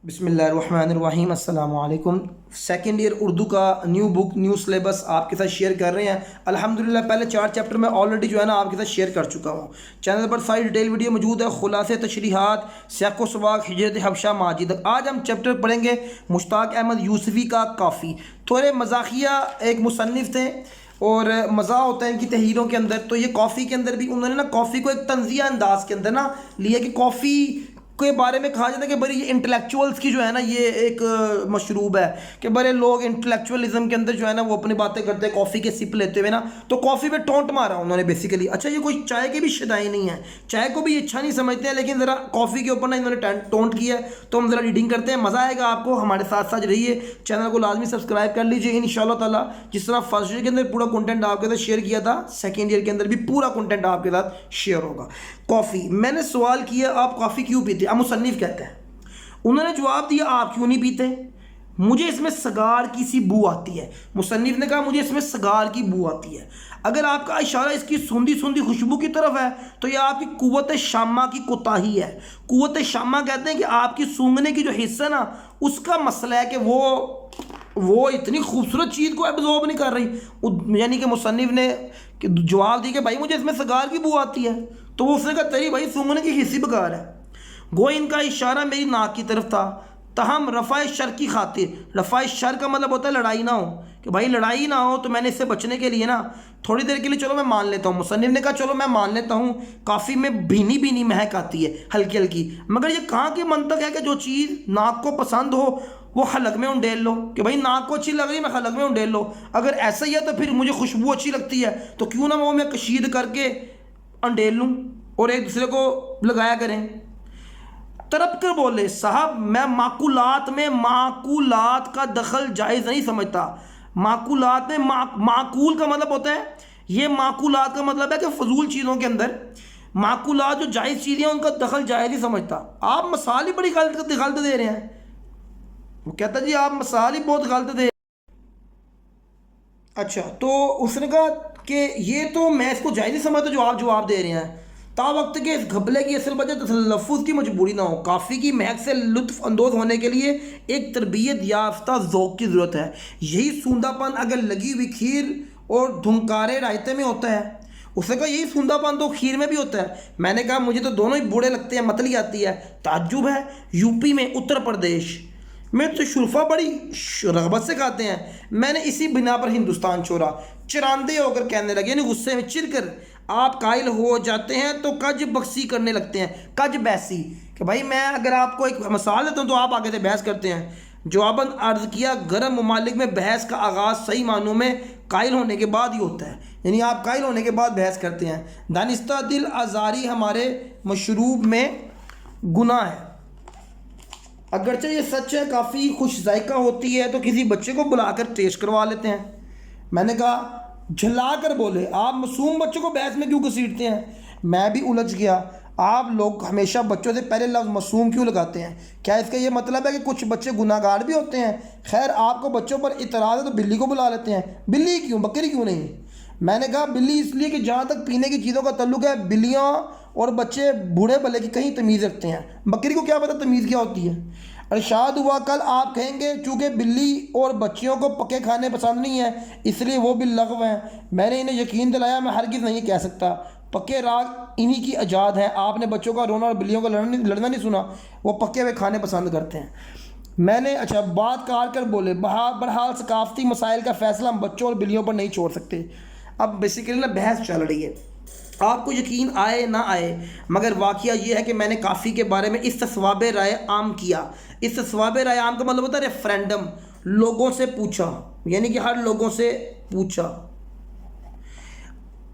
بسم اللہ الرحمن الرحیم۔ السلام علیکم۔ سیکنڈ ایئر اردو کا نیو بک نیو سلیبس آپ کے ساتھ شیئر کر رہے ہیں الحمدللہ۔ پہلے 4 چیپٹر میں آلریڈی جو ہے نا آپ کے ساتھ شیئر کر چکا ہوں۔ چینل پر ساری ڈیٹیل ویڈیو موجود ہے، خلاصے تشریحات، سیاق و سباق، ہجرت حبشہ ماجد۔ آج ہم چیپٹر پڑھیں گے مشتاق احمد یوسفی کا کافی۔ تھوڑے مزاحیہ ایک مصنف تھے اور مزاح ہوتا ہے ان کی تحریروں کے اندر، تو یہ کافی کے اندر بھی انہوں نے نا کافی کو ایک طنزیہ انداز کے اندر نا لیا کہ کافی کے بارے میں کہا جاتا ہے کہ بڑی یہ انٹلیکچوئلس کی جو ہے نا یہ ایک مشروب ہے کہ بڑے لوگ انٹلیکچوئلزم کے اندر جو ہے نا وہ اپنی باتیں کرتے ہیں کافی کے سپ لیتے ہوئے نا، تو کافی پہ ٹونٹ مارا انہوں نے بیسیکلی۔ اچھا یہ کوئی چائے کے بھی شدائی نہیں ہے، چائے کو بھی اچھا نہیں سمجھتے ہیں، لیکن ذرا کافی کے اوپر نا انہوں نے ٹونٹ کیا ہے، تو ہم ذرا ریڈنگ کرتے ہیں، مزہ آئے گا آپ کو، ہمارے ساتھ ساتھ رہیے، چینل کو لازمی سبسکرائب کر لیجیے انشاءاللہ تعالیٰ۔ جس طرح فرسٹ ایئر کے اندر پورا کنٹینٹ آپ کے ساتھ شیئر کیا تھا، سیکنڈ ایئر کے اندر بھی پورا کنٹینٹ آپ کے ساتھ شیئر ہوگا۔ کافی میں نے سوال کیا آپ کافی کیوں پیتے؟ اب مصنف کہتے ہیں، انہوں نے جواب دیا آپ کیوں نہیں پیتے؟ مجھے اس میں سگار کی سی بو آتی ہے۔ مصنف نے کہا مجھے اس میں سگار کی بو آتی ہے۔ اگر آپ کا اشارہ اس کی سوندھی سوندھی خوشبو کی طرف ہے تو یہ آپ کی قوت شامہ کی کوتاہی ہے۔ قوت شامہ کہتے ہیں کہ آپ کی سونگھنے کی جو حصہ ہے نا اس کا مسئلہ ہے کہ وہ اتنی خوبصورت چیز کو ایبزورب نہیں کر رہی، یعنی کہ مصنف نے جواب دی کہ بھائی مجھے اس میں سگار کی بو آتی ہے، تو اس نے کہا تیری بھائی سونگھنے کی حصی بکار ہے۔ گو ان کا اشارہ میری ناک کی طرف تھا، تاہم رفع شر کی خاطر، رفع شر کا مطلب ہوتا ہے لڑائی نہ ہو، کہ بھائی لڑائی نہ ہو، تو میں نے اس سے بچنے کے لیے نا تھوڑی دیر کے لیے چلو میں مان لیتا ہوں۔ مصنف نے کہا چلو میں مان لیتا ہوں کافی میں بھینی بھینی مہک آتی ہے ہلکی ہلکی، مگر یہ کہاں کی منطق ہے کہ جو چیز ناک کو پسند ہو وہ حلق میں انڈیل لو، کہ بھائی ناک کو اچھی لگ رہی ہے میں حلق میں انڈیل لو۔ اگر ایسا ہی ہے تو پھر مجھے خوشبو اچھی لگتی ہے تو کیوں نہ وہ میں کشید کر کے انڈیل لوں اور ایک دوسرے کو لگایا کریں۔ تڑپ کر بولے صاحب میں معقولات کا دخل جائز نہیں سمجھتا۔ معقولات میں معقول کا مطلب ہوتا ہے، یہ معقولات کا مطلب ہے کہ فضول چیزوں کے اندر معقولات جو جائز چیزیں ہیں ان کا دخل جائز ہی سمجھتا۔ آپ مثال ہی بڑی غلط دے رہے ہیں۔ وہ کہتا جی آپ مثال ہی بہت غلط دے رہے ہیں۔ اچھا تو اس نے کہا کہ یہ تو میں اس کو جائز ہی سمجھتا جو آپ جواب دے رہے ہیں، تا وقت کے اس گھپلے کی اصل وجہ تلفظ کی مجبوری نہ ہو۔ کافی کی مہک سے لطف اندوز ہونے کے لیے ایک تربیت یافتہ ذوق کی ضرورت ہے۔ یہی سوندھا پن اگر لگی ہوئی کھیر اور دھنکارے رائتے میں ہوتا ہے، اس نے کہا یہی سوندھا پن تو کھیر میں بھی ہوتا ہے۔ میں نے کہا مجھے تو دونوں ہی بوڑھے لگتے ہیں، متلی آتی ہے۔ تعجب ہے، یوپی میں اتر پردیش میں تو شرفا بڑی رغبت سے کھاتے ہیں، میں نے اسی بنا پر ہندوستان چھوڑا۔ چراندے ہو کر کہنے لگے، یعنی غصے میں چڑ کر آپ قائل ہو جاتے ہیں تو کج بخسی کرنے لگتے ہیں، کج بحثی، کہ بھائی میں اگر آپ کو ایک مثال دیتا ہوں تو آپ آگے سے بحث کرتے ہیں۔ جواباً عرض کیا گرم ممالک میں بحث کا آغاز صحیح معنوں میں قائل ہونے کے بعد ہی ہوتا ہے، یعنی آپ قائل ہونے کے بعد بحث کرتے ہیں۔ دانستہ دل آزاری ہمارے مشروب میں گناہ ہے، اگرچہ یہ سچ ہے کافی خوش ذائقہ ہوتی ہے تو کسی بچے کو بلا کر ٹیسٹ کروا لیتے ہیں۔ میں نے کہا جھلا کر بولے آپ معصوم بچوں کو بحث میں کیوں گھسیٹتے ہیں؟ میں بھی الجھ گیا، آپ لوگ ہمیشہ بچوں سے پہلے لفظ معصوم کیوں لگاتے ہیں؟ کیا اس کا یہ مطلب ہے کہ کچھ بچے گناہ گار بھی ہوتے ہیں؟ خیر آپ کو بچوں پر اعتراض ہے تو بلی کو بلا لیتے ہیں، بلی کیوں بکری کیوں نہیں؟ میں نے کہا بلی اس لیے کہ جہاں تک پینے کی چیزوں کا تعلق ہے بلیاں اور بچے بوڑھے بلے کی کہیں تمیز رکھتے ہیں، بکری کو کیا پتہ تمیز کیا ہوتی ہے؟ ارشاد ہوا کل آپ کہیں گے چونکہ بلی اور بچیوں کو پکے کھانے پسند نہیں ہیں اس لیے وہ باللغو ہیں۔ میں نے انہیں یقین دلایا میں ہرگز نہیں کہہ سکتا، پکے راگ انہی کی ایجاد ہے۔ آپ نے بچوں کا رونا اور بلیوں کا لڑنا نہیں سنا، وہ پکے ہوئے کھانے پسند کرتے ہیں۔ میں نے اچھا بات کار کر بولے بہرحال ثقافتی مسائل کا فیصلہ ہم بچوں اور بلیوں پر نہیں چھوڑ سکتے۔ اب بیسیکلی نا بحث چل رہی ہے، آپ کو یقین آئے نہ آئے مگر واقعہ یہ ہے کہ میں نے کافی کے بارے میں استصواب رائے عام کیا۔ استصواب رائے عام کا مطلب ہوتا ہے ریفرینڈم، لوگوں سے پوچھا، یعنی کہ ہر لوگوں سے پوچھا۔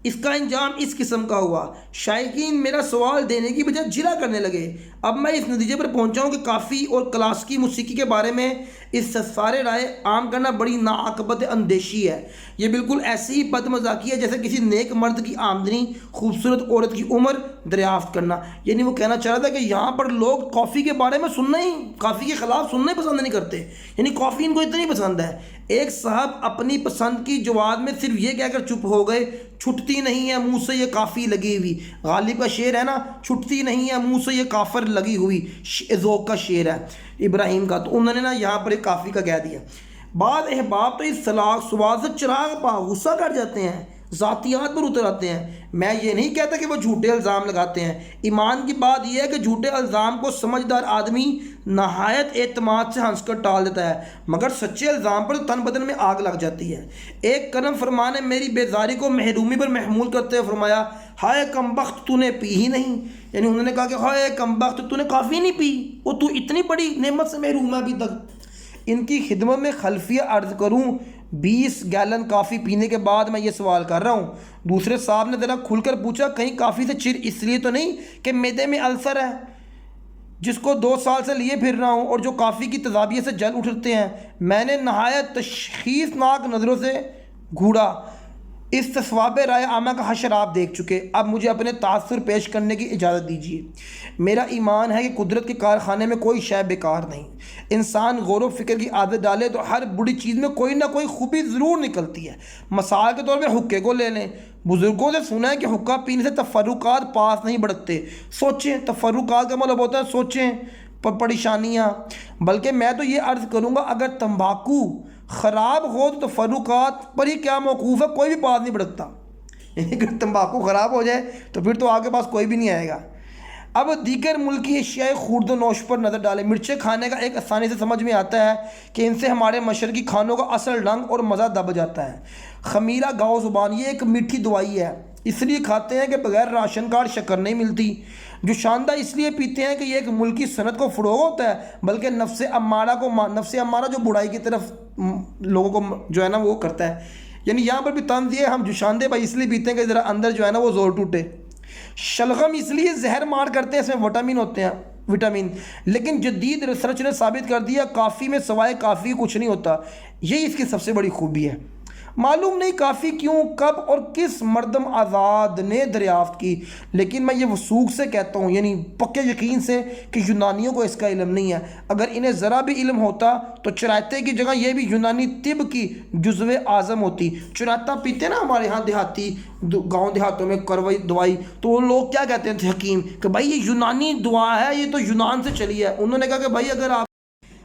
اس کا انجام اس قسم کا ہوا، شائقین میرا سوال دینے کی بجائے جرا کرنے لگے۔ اب میں اس نتیجے پر پہنچا ہوں کہ کافی اور کلاسیکی موسیقی کے بارے میں استفسار رائے عام کرنا بڑی ناعاقبت اندیشی ہے۔ یہ بالکل ایسی ہی بد مذاقی ہے جیسے کسی نیک مرد کی آمدنی خوبصورت عورت کی عمر دریافت کرنا۔ یعنی وہ کہنا چاہ رہا تھا کہ یہاں پر لوگ کافی کے بارے میں سننا ہی، کافی کے خلاف سننا ہی پسند نہیں کرتے، یعنی کافی ان کو اتنی پسند ہے۔ ایک صاحب اپنی پسند کی جواب میں صرف یہ کہہ کر چپ ہو گئے، چھٹتی نہیں ہے منہ سے یہ کافی لگی ہوئی۔ غالب کا شعر ہے نا، چھٹتی نہیں ہے منہ سے یہ کافر لگی ہوئی ذوق کا شعر ہے ابراہیم کا. تو انہوں نے نا یہاں پر ایک کافی کا کہہ دیا. بعض احباب تو اس سوال سے چراغ پا غصہ کر جاتے ہیں، ذاتیات پر اتر آتے ہیں. میں یہ نہیں کہتا کہ وہ جھوٹے الزام لگاتے ہیں. ایمان کی بات یہ ہے کہ جھوٹے الزام کو سمجھدار آدمی نہایت اعتماد سے ہنس کر ٹال دیتا ہے، مگر سچے الزام پر تن بدن میں آگ لگ جاتی ہے. ایک کرم فرما نے میری بیزاری کو محرومی پر محمول کرتے ہوئے فرمایا، ہائے کمبخت تو نے پی ہی نہیں. یعنی انہوں نے کہا کہ ہائے کمبخت تو نے کافی نہیں پی، وہ تو اتنی بڑی نعمت سے محروم ہے ابھی تک. ان کی خدمت میں خلفیہ عرض کروں، 20 گیلن کافی پینے کے بعد میں یہ سوال کر رہا ہوں. دوسرے صاحب نے ذرا کھل کر پوچھا، کہیں کافی سے چر اس لیے تو نہیں کہ معدے میں السر ہے جس کو 2 سال سے لیے پھر رہا ہوں اور جو کافی کی تذابیت سے جل اٹھتے ہیں؟ میں نے نہایت تشخیصناک نظروں سے گھوڑا. اس تصواب رائے عامہ کا حشر آپ دیکھ چکے، اب مجھے اپنے تاثر پیش کرنے کی اجازت دیجیے. میرا ایمان ہے کہ قدرت کے کارخانے میں کوئی شے بیکار نہیں. انسان غور و فکر کی عادت ڈالے تو ہر بڑی چیز میں کوئی نہ کوئی خوبی ضرور نکلتی ہے. مثال کے طور پہ حقے کو لے لیں. بزرگوں سے سنا ہے کہ حقہ پینے سے تفرقات پاس نہیں بڑھتے. سوچیں، تفرقات کا مطلب ہوتا ہے سوچیں، پریشانیاں. بلکہ میں تو یہ عرض کروں گا، اگر تمباکو خراب ہو تو تفرقات پر ہی کیا موقوف ہے، کوئی بھی پاس نہیں بڑھتا. اگر تمباکو خراب ہو جائے تو پھر تو آپ کے پاس کوئی بھی نہیں آئے گا. اب دیگر ملکی اشیاء خورد و نوش پر نظر ڈالیں. مرچیں کھانے کا ایک آسانی سے سمجھ میں آتا ہے کہ ان سے ہمارے مشرقی کھانوں کا اصل رنگ اور مزہ دب جاتا ہے. خمیرہ گاؤ زبان یہ ایک میٹھی دوائی ہے، اس لیے کھاتے ہیں کہ بغیر راشن کارڈ شکر نہیں ملتی. جو شاندہ اس لیے پیتے ہیں کہ یہ ایک ملکی صنعت کو فروغ ہوتا ہے، بلکہ نفس امارہ جو برائی کی طرف لوگوں کو جو ہے نا وہ کرتا ہے. یعنی یہاں پر بھی طنز یہ، ہم جوشاندے بھائی اس لیے پیتے ہیں کہ ذرا اندر جو ہے نا وہ زور ٹوٹے. شلغم اس لیے زہر مار کرتے ہیں، اس میں وٹامن ہوتے ہیں، وٹامن. لیکن جدید ریسرچ نے ثابت کر دیا کافی میں سوائے کافی کچھ نہیں ہوتا. یہی اس کی سب سے بڑی خوبی ہے. معلوم نہیں کافی کیوں، کب اور کس مردم آزاد نے دریافت کی، لیکن میں یہ وثوق سے کہتا ہوں، یعنی پکے یقین سے، کہ یونانیوں کو اس کا علم نہیں ہے. اگر انہیں ذرا بھی علم ہوتا تو چرائتے کی جگہ یہ بھی یونانی طب کی جزو اعظم ہوتی. چرائتا پیتے نا ہمارے ہاں دیہاتی گاؤں دیہاتوں میں کروئی دوائی، تو وہ لوگ کیا کہتے ہیں حکیم کہ بھائی یہ یونانی دعا ہے، یہ تو یونان سے چلی ہے. انہوں نے کہا کہ بھائی اگر آپ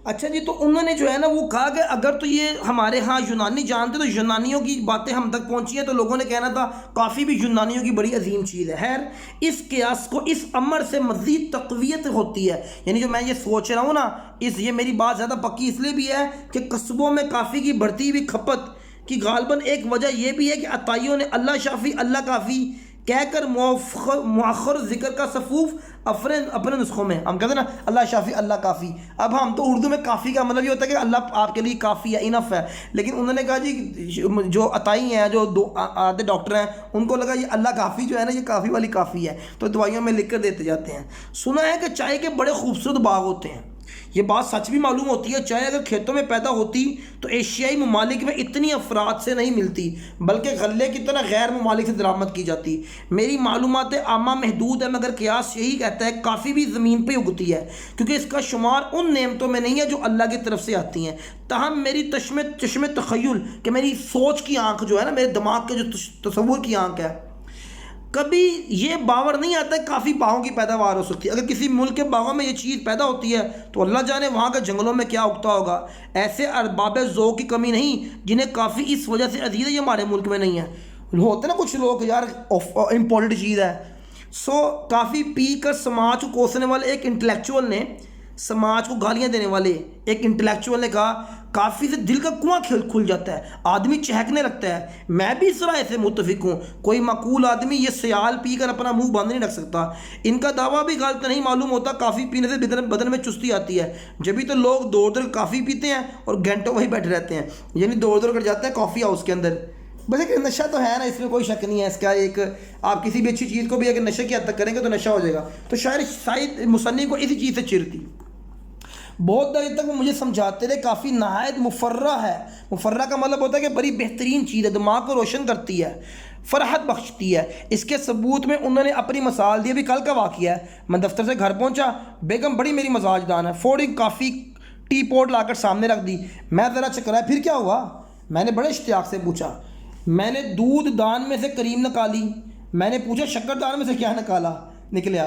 اچھا جی، تو انہوں نے جو ہے نا وہ کہا کہ اگر تو یہ ہمارے ہاں یونانی جانتے تو یونانیوں کی باتیں ہم تک پہنچی ہیں، تو لوگوں نے کہنا تھا کافی بھی یونانیوں کی بڑی عظیم چیز ہے. خیر، اس قیاس کو اس امر سے مزید تقویت ہوتی ہے. یعنی جو میں یہ سوچ رہا ہوں نا، یہ میری بات زیادہ پکی اس لیے بھی ہے کہ قصبوں میں کافی کی بڑھتی ہوئی کھپت کی غالباً ایک وجہ یہ بھی ہے کہ عطائیوں نے اللہ شافی اللہ کافی کہہ کر مؤخر ذکر کا صفوف اپنے نسخوں میں ہم کہتے ہیں نا اللہ شافی اللہ کافی. اب ہم تو اردو میں کافی کا مطلب یہ ہوتا ہے کہ اللہ آپ کے لیے کافی ہے، انف ہے. لیکن انہوں نے کہا جی جو عطائی ہیں، جو آدھے ڈاکٹر ہیں، ان کو لگا یہ اللہ کافی جو ہے نا یہ کافی والی کافی ہے، تو دوائیوں میں لکھ کر دیتے جاتے ہیں. سنا ہے کہ چائے کے بڑے خوبصورت باغ ہوتے ہیں. یہ بات سچ بھی معلوم ہوتی ہے. چائے اگر کھیتوں میں پیدا ہوتی تو ایشیائی ممالک میں اتنی افراد سے نہیں ملتی، بلکہ غلے کی طرح غیر ممالک سے درآمد کی جاتی. میری معلومات عامہ محدود ہے، مگر قیاس یہی کہتا ہے کافی بھی زمین پہ اگتی ہے، کیونکہ اس کا شمار ان نعمتوں میں نہیں ہے جو اللہ کی طرف سے آتی ہیں. تاہم میری چشم تخیل کہ میری سوچ کی آنکھ جو ہے نا، میرے دماغ کے جو تصور کی آنکھ ہے، کبھی یہ باور نہیں آتا ہے کافی باغوں کی پیداوار ہو سکتی ہے. اگر کسی ملک کے باغوں میں یہ چیز پیدا ہوتی ہے تو اللہ جانے وہاں کے جنگلوں میں کیا اگتا ہوگا. ایسے ارباب ذوق کی کمی نہیں جنہیں کافی اس وجہ سے عزیز ہے یہ ہمارے ملک میں نہیں ہے. ہوتے نا کچھ لوگ یار امپورٹڈ چیز ہے. کافی پی کر سماج کو کوسنے والے ایک انٹلیکچوئل نے، سماج کو گالیاں دینے والے ایک انٹلیکچوئل نے کہا کافی سے دل کا کنواں کھل جاتا ہے، آدمی چہکنے لگتا ہے. میں بھی اس رائے سے متفق ہوں. کوئی معقول آدمی یہ سیال پی کر اپنا منہ بند نہیں رکھ سکتا. ان کا دعویٰ بھی غلط نہیں معلوم ہوتا. کافی پینے سے بدن میں چستی آتی ہے، جبھی تو لوگ دوڑ کافی پیتے ہیں اور گھنٹوں وہی بیٹھے رہتے ہیں، یعنی دوڑ کر جاتے ہیں کافی ہاؤس کے اندر. بس ایک نشہ تو ہے نا، اس میں کوئی شک نہیں ہے. اس کا ایک آپ کسی بھی اچھی چیز کو بھی اگر نشے کی حد تک کریں گے تو نشہ ہو جائے گا. تو شاید مصنف کو اسی چیز سے چڑ تھی. بہت دیر تک وہ مجھے سمجھاتے رہے کافی نہایت مفرح ہے. مفرح کا مطلب ہوتا ہے کہ بڑی بہترین چیز ہے، دماغ کو روشن کرتی ہے، فرحت بخشتی ہے. اس کے ثبوت میں انہوں نے اپنی مثال دی. ابھی کل کا واقعہ ہے، میں دفتر سے گھر پہنچا، بیگم بڑی میری مزاج دان ہے، فوری کافی ٹی پوٹ لا کر سامنے رکھ دی. میں ذرا چکرایا، پھر کیا ہوا؟ میں نے بڑے اشتیاق سے پوچھا. میں نے دودھ دان میں سے کریم نکالی. میں نے پوچھا شکر دان میں سے کیا نکلا.